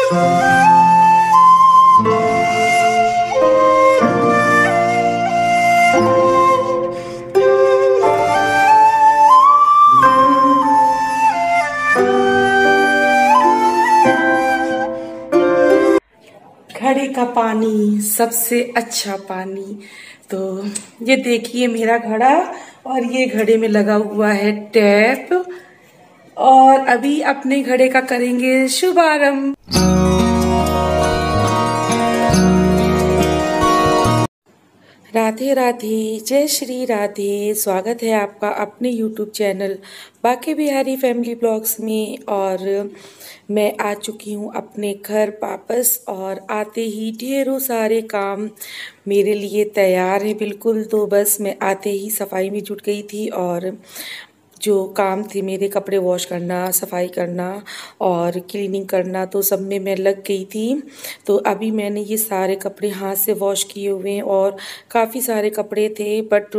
घड़े का पानी सबसे अच्छा पानी। तो ये देखिए मेरा घड़ा, और ये घड़े में लगा हुआ है टैप, और अभी अपने घड़े का करेंगे शुभारंभ। राधे राधे, जय श्री राधे। स्वागत है आपका अपने YouTube channel Banke Bihari family blogs में। और मैं आ चुकी हूँ अपने घर वापस, और आते ही ढेरों सारे काम मेरे लिए तैयार है बिल्कुल। तो बस मैं आते ही सफाई में जुट गई थी, और जो काम थे मेरे, कपड़े वॉश करना, सफाई करना और क्लीनिंग करना, तो सब में मैं लग गई थी। तो अभी मैंने ये सारे कपड़े हाथ से वॉश किए हुए हैं, और काफ़ी सारे कपड़े थे, बट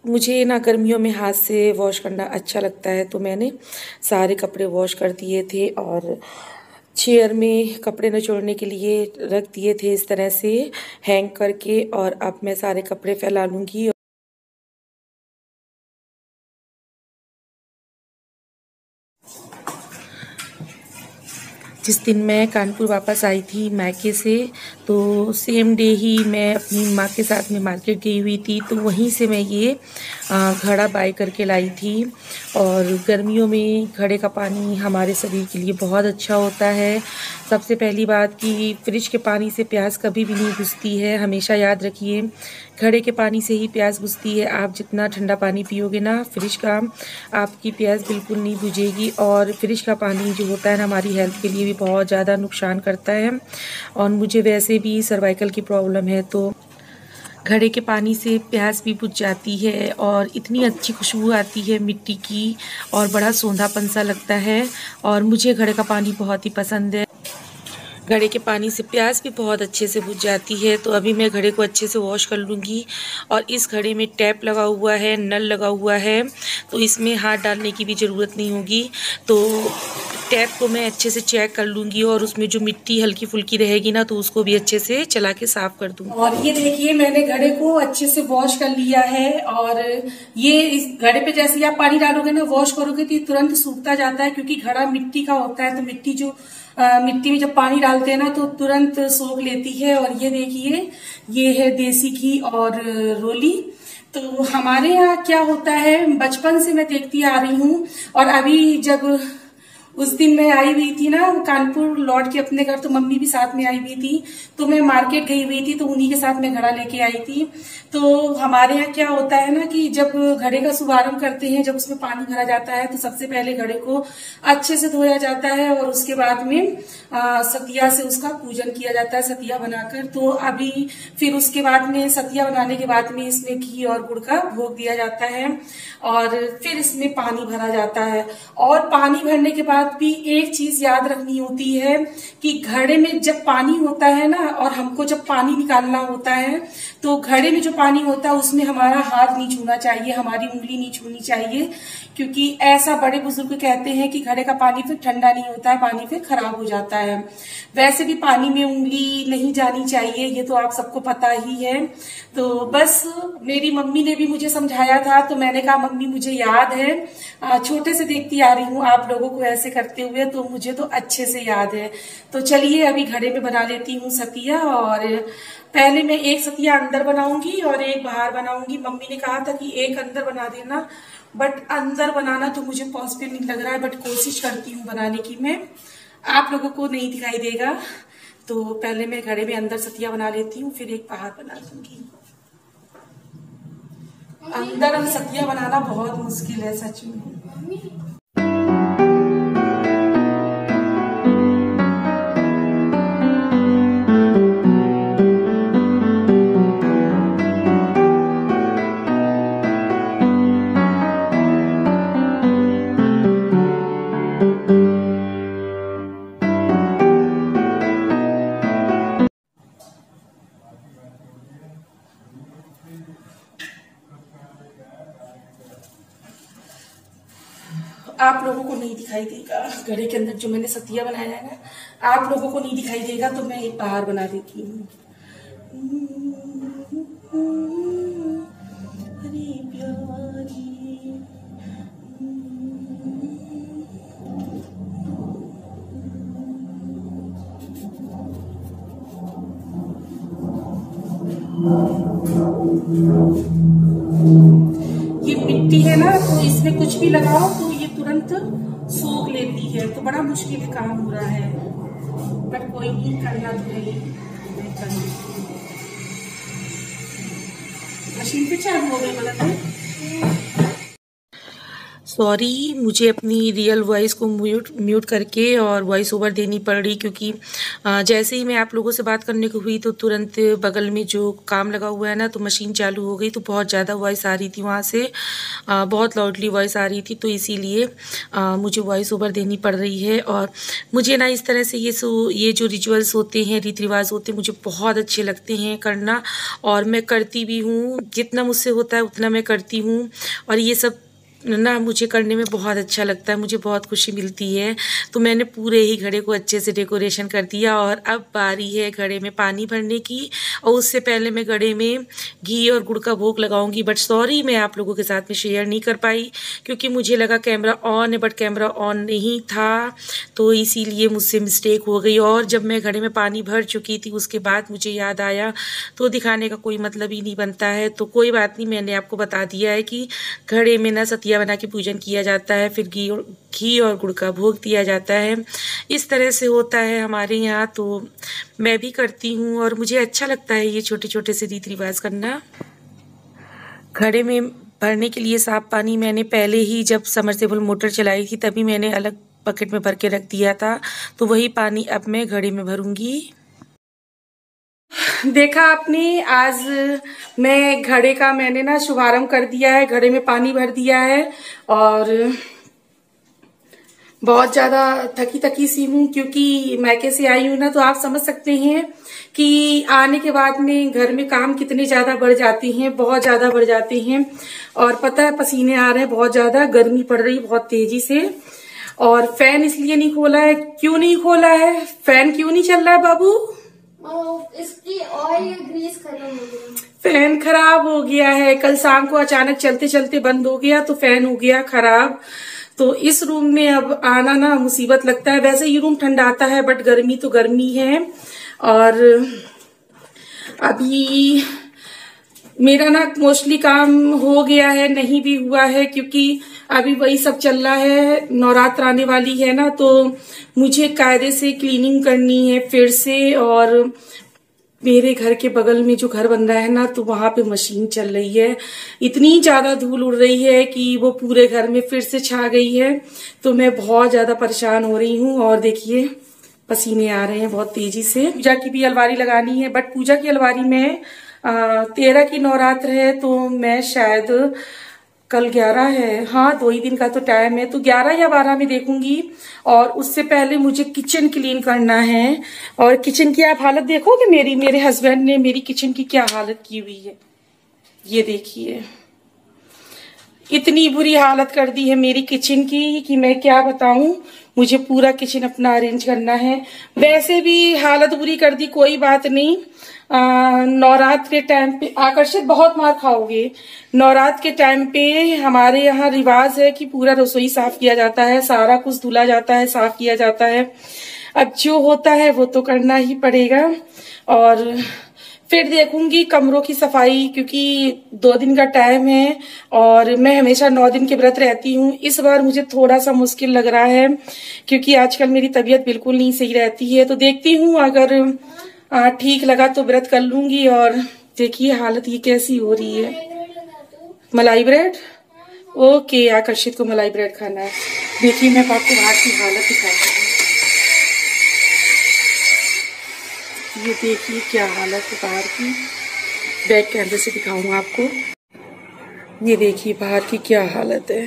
मुझे ना गर्मियों में हाथ से वॉश करना अच्छा लगता है, तो मैंने सारे कपड़े वॉश कर दिए थे और चेयर में कपड़े निचोड़ने के लिए रख दिए थे इस तरह से हैंग करके। और अब मैं सारे कपड़े फैला लूँगी। जिस दिन मैं कानपुर वापस आई थी मायके से, तो सेम डे ही मैं अपनी माँ के साथ में मार्केट गई हुई थी, तो वहीं से मैं ये घड़ा बाय करके लाई थी। और गर्मियों में घड़े का पानी हमारे शरीर के लिए बहुत अच्छा होता है। सबसे पहली बात कि फ्रिज के पानी से प्यास कभी भी नहीं बुझती है, हमेशा याद रखिए। घड़े के पानी से ही प्यास बुझती है। आप जितना ठंडा पानी पियोगे ना फ्रिज का, आपकी प्यास बिल्कुल नहीं बुझेगी। और फ्रिज का पानी जो होता है ना, हमारी हेल्थ के लिए भी बहुत ज़्यादा नुकसान करता है। और मुझे वैसे भी सर्वाइकल की प्रॉब्लम है, तो घड़े के पानी से प्यास भी बुझ जाती है, और इतनी अच्छी खुशबू आती है मिट्टी की, और बड़ा सोंधापन सा लगता है। और मुझे घड़े का पानी बहुत ही पसंद है। घड़े के पानी से प्यास भी बहुत अच्छे से बुझ जाती है। तो अभी मैं घड़े को अच्छे से वॉश कर लूँगी। और इस घड़े में टैप लगा हुआ है, नल लगा हुआ है, तो इसमें हाथ डालने की भी ज़रूरत नहीं होगी। तो टैप को मैं अच्छे से चेक कर लूँगी, और उसमें जो मिट्टी हल्की फुल्की रहेगी ना, तो उसको भी अच्छे से चला के साफ़ कर दूँगी। और ये देखिए मैंने घड़े को अच्छे से वॉश कर लिया है। और ये इस घड़े पे जैसे ही आप पानी डालोगे ना, वॉश करोगे, तो ये तुरंत सूखता जाता है, क्योंकि घड़ा मिट्टी का होता है। तो मिट्टी जो मिट्टी में जब पानी डालते हैं ना, तो तुरंत सोख लेती है। और ये देखिए, ये है देसी घी और रोली। तो हमारे यहाँ क्या होता है, बचपन से मैं देखती आ रही हूँ। और अभी जब उस दिन मैं आई हुई थी ना कानपुर लौट के अपने घर, तो मम्मी भी साथ में आई हुई थी, तो मैं मार्केट गई हुई थी, तो उन्हीं के साथ मैं घड़ा लेके आई थी। तो हमारे यहाँ क्या होता है ना कि जब घड़े का शुभारंभ करते हैं, जब उसमें पानी भरा जाता है, तो सबसे पहले घड़े को अच्छे से धोया जाता है, और उसके बाद में सतिया से उसका पूजन किया जाता है, सतिया बनाकर। तो अभी फिर उसके बाद में सतिया बनाने के बाद में इसमें घी और गुड़ का भोग दिया जाता है, और फिर इसमें पानी भरा जाता है। और पानी भरने के बाद भी एक चीज याद रखनी होती है कि घड़े में जब पानी होता है ना, और हमको जब पानी निकालना होता है, तो घड़े में जो पानी होता है उसमें हमारा हाथ नहीं छूना चाहिए, हमारी उंगली नहीं छूनी चाहिए। क्योंकि ऐसा बड़े बुजुर्ग कहते हैं कि घड़े का पानी फिर ठंडा नहीं होता है, पानी फिर खराब हो जाता है। वैसे भी पानी में उंगली नहीं जानी चाहिए, ये तो आप सबको पता ही है। तो बस मेरी मम्मी ने भी मुझे समझाया था, तो मैंने कहा मम्मी मुझे याद है, छोटे से देखती आ रही हूँ आप लोगों को ऐसे करते हुए, तो मुझे तो अच्छे से याद है। तो चलिए अभी घड़े में बना लेती हूँ सतिया। और पहले मैं एक सतिया अंदर बनाऊंगी और एक बाहर बनाऊंगी। मम्मी ने कहा था कि एक अंदर बना देना, बट अंदर बनाना तो मुझे पॉसिबल नहीं लग रहा है, बट कोशिश करती हूँ बनाने की मैं। आप लोगों को नहीं दिखाई देगा, तो पहले मैं घड़े में अंदर सतिया बना लेती हूँ, फिर एक बाहर बना दूंगी। अंदर सतिया बनाना बहुत मुश्किल है सच में। घड़े के अंदर जो मैंने सतिया बनाया है ना, आप लोगों को नहीं दिखाई देगा तो मैं एक बाहर बना देती हूँ। अरे प्यारी, ये मिट्टी है ना, तो इसमें कुछ भी लगाओ तो ये तुरंत सोख लेती है, तो बड़ा मुश्किल काम हो रहा है, बट कोई नहीं, करना तो है। मशीन पे चालू हो गई मतलब। सॉरी, मुझे अपनी रियल वॉइस को म्यूट करके और वॉइस ओवर देनी पड़ रही, क्योंकि जैसे ही मैं आप लोगों से बात करने को हुई तो तुरंत बगल में जो काम लगा हुआ है ना, तो मशीन चालू हो गई, तो बहुत ज़्यादा वॉइस आ रही थी वहाँ से, बहुत लाउडली वॉइस आ रही थी, तो इसीलिए मुझे वॉइस ओवर देनी पड़ रही है। और मुझे ना इस तरह से ये जो रिचुअल्स होते हैं, रीति रिवाज होते हैं, मुझे बहुत अच्छे लगते हैं करना, और मैं करती भी हूँ, जितना मुझसे होता है उतना मैं करती हूँ। और ये सब ना मुझे करने में बहुत अच्छा लगता है, मुझे बहुत खुशी मिलती है। तो मैंने पूरे ही घड़े को अच्छे से डेकोरेशन कर दिया, और अब बारी है घड़े में पानी भरने की, और उससे पहले मैं घड़े में घी और गुड़ का भोग लगाऊंगी। बट सॉरी, मैं आप लोगों के साथ में शेयर नहीं कर पाई, क्योंकि मुझे लगा कैमरा ऑन है, बट कैमरा ऑन नहीं था, तो इसीलिए मुझसे मिस्टेक हो गई। और जब मैं घड़े में पानी भर चुकी थी उसके बाद मुझे याद आया, तो दिखाने का कोई मतलब ही नहीं बनता है। तो कोई बात नहीं, मैंने आपको बता दिया है कि घड़े में ना सतिया बना के पूजन किया जाता है, फिर घी और गुड़ का भोग दिया जाता है। इस तरह से होता है हमारे यहाँ, तो मैं भी करती हूँ और मुझे अच्छा लगता है ये छोटे छोटे से रीति रिवाज करना। घड़े में भरने के लिए साफ पानी मैंने पहले ही जब समरसेबल मोटर चलाई थी तभी मैंने अलग बकेट में भर के रख दिया था, तो वही पानी अब मैं घड़े में भरूंगी। देखा आपने, आज मैं घड़े का मैंने ना शुभारंभ कर दिया है, घड़े में पानी भर दिया है, और बहुत ज्यादा थकी थकी सी हूँ, क्योंकि मैके से आई हूँ ना, तो आप समझ सकते हैं कि आने के बाद में घर में काम कितने ज्यादा बढ़ जाते हैं, बहुत ज्यादा बढ़ जाते हैं। और पता है, पसीने आ रहे हैं बहुत ज्यादा, गर्मी पड़ रही बहुत तेजी से। और फैन इसलिए नहीं खोला है, क्यों नहीं खोला है, फैन क्यों नहीं चल रहा है बाबू? इसकी ऑयल ग्रीस खत्म हो गया, फैन खराब हो गया है, कल शाम को अचानक चलते चलते बंद हो गया, तो फैन हो गया खराब। तो इस रूम में अब आना ना मुसीबत लगता है। वैसे ये रूम ठंडा आता है, बट गर्मी तो गर्मी है। और अभी मेरा ना मोस्टली काम हो गया है, नहीं भी हुआ है, क्योंकि अभी वही सब चल रहा है, नवरात्र आने वाली है ना, तो मुझे कायदे से क्लीनिंग करनी है फिर से। और मेरे घर के बगल में जो घर बन रहा है ना, तो वहां पे मशीन चल रही है, इतनी ज्यादा धूल उड़ रही है कि वो पूरे घर में फिर से छा गई है, तो मैं बहुत ज्यादा परेशान हो रही हूँ। और देखिए पसीने आ रहे हैं बहुत तेजी से। पूजा की भी अलमारी लगानी है, बट पूजा की अलमारी में 13 की नवरात्र है, तो मैं शायद कल 11 है, हाँ 2 ही दिन का तो टाइम है, तो 11 या 12 में देखूंगी। और उससे पहले मुझे किचन क्लीन करना है। और किचन की आप हालत देखोगे, मेरे हस्बैंड ने मेरी किचन की क्या हालत की हुई है, ये देखिए, इतनी बुरी हालत कर दी है मेरी किचन की कि मैं क्या बताऊं। मुझे पूरा किचन अपना अरेंज करना है। वैसे भी हालत बुरी कर दी, कोई बात नहीं। नवरात्र के टाइम पे आकर्षित बहुत मार खाओगे। नवरात्र के टाइम पे हमारे यहाँ रिवाज है कि पूरा रसोई साफ किया जाता है, सारा कुछ धुला जाता है, साफ किया जाता है। अब जो होता है वो तो करना ही पड़ेगा। और फिर देखूंगी कमरों की सफाई, क्योंकि 2 दिन का टाइम है और मैं हमेशा 9 दिन के व्रत रहती हूँ। इस बार मुझे थोड़ा सा मुश्किल लग रहा है, क्योंकि आजकल मेरी तबीयत बिल्कुल नहीं सही रहती है। तो देखती हूँ, अगर ठीक लगा तो व्रत कर लूंगी। और देखिए हालत ये कैसी हो रही है। मलाई ब्रेड, ओके, आकर्षित को मलाई ब्रेड खाना है। देखिए मैं आपको बाहर की हालत दिखाती हूँ। ये देखिए क्या हालत है बाहर की, बैक कैमरे से दिखाऊंगा आपको। ये देखिए बाहर की क्या हालत है।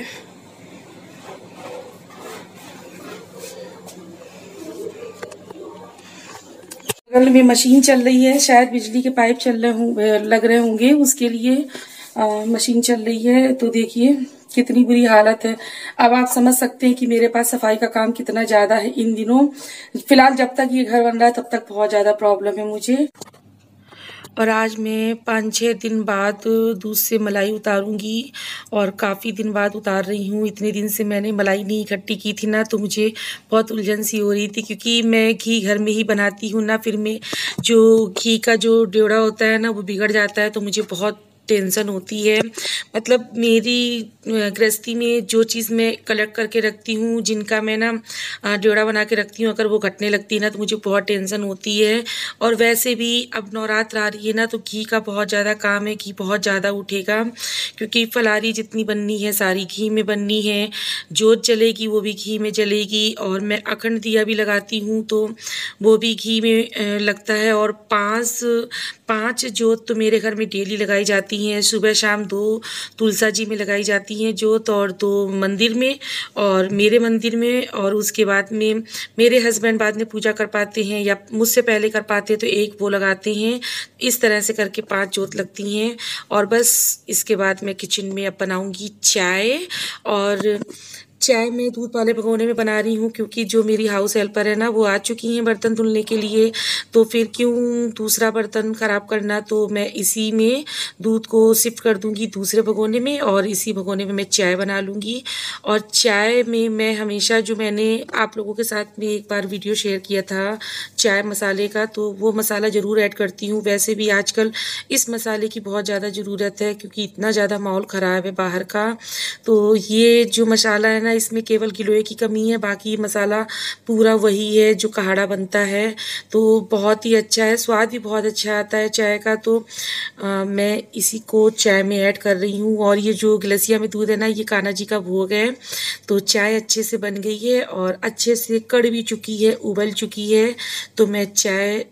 बगल में मशीन चल रही है, शायद बिजली के पाइप लग रहे होंगे, उसके लिए मशीन चल रही है। तो देखिए कितनी बुरी हालत है। अब आप समझ सकते हैं कि मेरे पास सफाई का काम कितना ज्यादा है इन दिनों। फिलहाल जब तक ये घर बन रहा है तब तक बहुत ज्यादा प्रॉब्लम है मुझे। और आज मैं 5-6 दिन बाद दूध से मलाई उतारूंगी और काफ़ी दिन बाद उतार रही हूँ। इतने दिन से मैंने मलाई नहीं इकट्ठी की थी ना, तो मुझे बहुत उलझन सी हो रही थी, क्योंकि मैं घी घर में ही बनाती हूँ ना। फिर मैं जो घी का जो ड्योड़ा होता है ना वो बिगड़ जाता है, तो मुझे बहुत टेंशन होती है। मतलब मेरी गृहस्थी में जो चीज़ मैं कलेक्ट करके रखती हूँ, जिनका मैं ना ड्योड़ा बना के रखती हूँ, अगर वो घटने लगती है ना तो मुझे बहुत टेंशन होती है। और वैसे भी अब नवरात्र आ रही है ना, तो घी का बहुत ज़्यादा काम है, घी बहुत ज़्यादा उठेगा, क्योंकि फलारी जितनी बननी है सारी घी में बननी है। जोत जलेगी वो भी घी में जलेगी, और मैं अखंड दिया भी लगाती हूँ तो वो भी घी में लगता है। और 5 जोत तो मेरे घर में डेली लगाई जाती हैं, सुबह शाम 2 तुलसा जी में लगाई जाती हैं जोत, और 2 मंदिर में और मेरे मंदिर में। और उसके बाद में मेरे हस्बैंड बाद में पूजा कर पाते हैं या मुझसे पहले कर पाते हैं तो एक वो लगाते हैं। इस तरह से करके 5 जोत लगती हैं। और बस इसके बाद मैं किचन में अब बनाऊंगी चाय। और चाय मैं दूध वाले भगोने में बना रही हूँ, क्योंकि जो मेरी हाउस हेल्पर है ना वो आ चुकी हैं बर्तन धुलने के लिए, तो फिर क्यों दूसरा बर्तन ख़राब करना। तो मैं इसी में दूध को शिफ्ट कर दूंगी दूसरे भगोने में, और इसी भगोने में मैं चाय बना लूँगी। और चाय में मैं हमेशा, जो मैंने आप लोगों के साथ में एक बार वीडियो शेयर किया था चाय मसाले का, तो वो मसाला ज़रूर ऐड करती हूँ। वैसे भी आजकल इस मसाले की बहुत ज़्यादा ज़रूरत है, क्योंकि इतना ज़्यादा माहौल ख़राब है बाहर का। तो ये जो मसाला है ना, इसमें केवल गिलोय की कमी है, बाकी मसाला पूरा वही है जो काढ़ा बनता है। तो बहुत ही अच्छा है, स्वाद भी बहुत अच्छा आता है चाय का। तो मैं इसी को चाय में ऐड कर रही हूँ। और ये जो गिलसिया में दूध है ना, ये कान्हा जी का भोग है। तो चाय अच्छे से बन गई है और अच्छे से कड़ भी चुकी है, उबल चुकी है। तो मैं चाय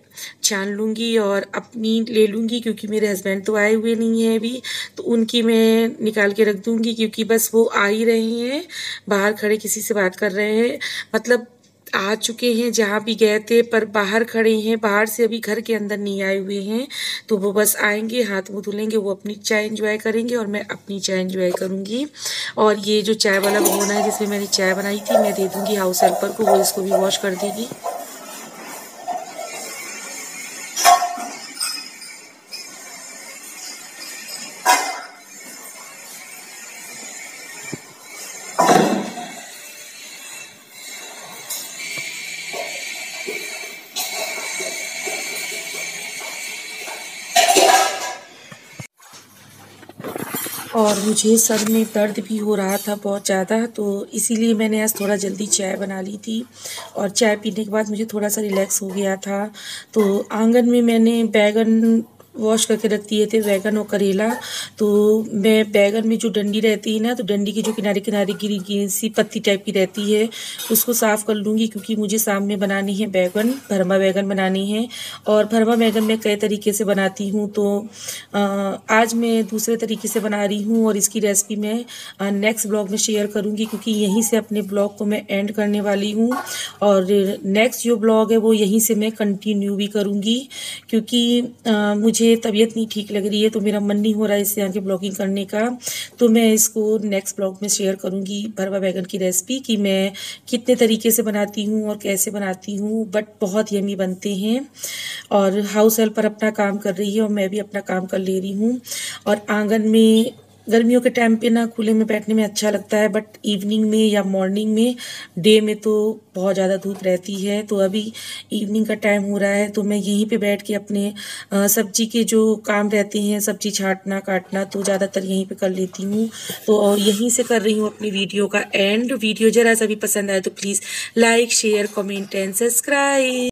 छान लूँगी और अपनी ले लूँगी, क्योंकि मेरे हस्बैंड तो आए हुए नहीं हैं अभी, तो उनकी मैं निकाल के रख दूँगी, क्योंकि बस वो आ ही रहे हैं, बाहर खड़े किसी से बात कर रहे हैं। मतलब आ चुके हैं जहाँ भी गए थे, पर बाहर खड़े हैं, बाहर से अभी घर के अंदर नहीं आए हुए हैं। तो वो बस आएंगे, हाथ मुँह धुलेंगे, वो अपनी चाय एंजॉय करेंगे और मैं अपनी चाय एंजॉय करूँगी। और ये जो चाय वाला भगोना है जिसमें मैंने चाय बनाई थी, मैं दे दूँगी हाउस हेल्पर को, वो इसको भी वॉश कर देगी। और मुझे सर में दर्द भी हो रहा था बहुत ज़्यादा, तो इसीलिए मैंने आज थोड़ा जल्दी चाय बना ली थी। और चाय पीने के बाद मुझे थोड़ा सा रिलैक्स हो गया था। तो आंगन में मैंने बैगन वॉश करके रख दिए थे, बैगन और करेला। तो मैं बैगन में जो डंडी रहती है ना, तो डंडी की जो किनारे किनारे गिरी गिरी सी पत्ती टाइप की रहती है, उसको साफ़ कर लूँगी, क्योंकि मुझे शाम में बनानी है बैगन, भरमा बैगन बनानी है। और भरमा बैगन मैं कई तरीके से बनाती हूँ, तो आज मैं दूसरे तरीके से बना रही हूँ, और इसकी रेसिपी मैं नेक्स्ट ब्लॉग में शेयर करूँगी, क्योंकि यहीं से अपने ब्लॉग को मैं एंड करने वाली हूँ। और नेक्स्ट जो ब्लॉग है वो यहीं से मैं कंटिन्यू भी करूँगी, क्योंकि मुझे तबीयत नहीं ठीक लग रही है, तो मेरा मन नहीं हो रहा है इससे आगे ब्लॉगिंग करने का। तो मैं इसको नेक्स्ट ब्लॉग में शेयर करूँगी भरवा बैगन की रेसिपी, कि मैं कितने तरीके से बनाती हूँ और कैसे बनाती हूँ, बट बहुत यमी बनते हैं। और हाउस हेल्पर अपना काम कर रही है और मैं भी अपना काम कर ले रही हूँ। और आंगन में गर्मियों के टाइम पे ना खुले में बैठने में अच्छा लगता है, बट इवनिंग में या मॉर्निंग में, डे में तो बहुत ज़्यादा धूप रहती है। तो अभी इवनिंग का टाइम हो रहा है, तो मैं यहीं पे बैठ के अपने सब्जी के जो काम रहते हैं, सब्जी छांटना काटना, तो ज़्यादातर यहीं पे कर लेती हूँ। तो और यहीं से कर रही हूँ अपनी वीडियो का एंड। वीडियो ज़रा सा भी पसंद आए तो please like share comment and subscribe.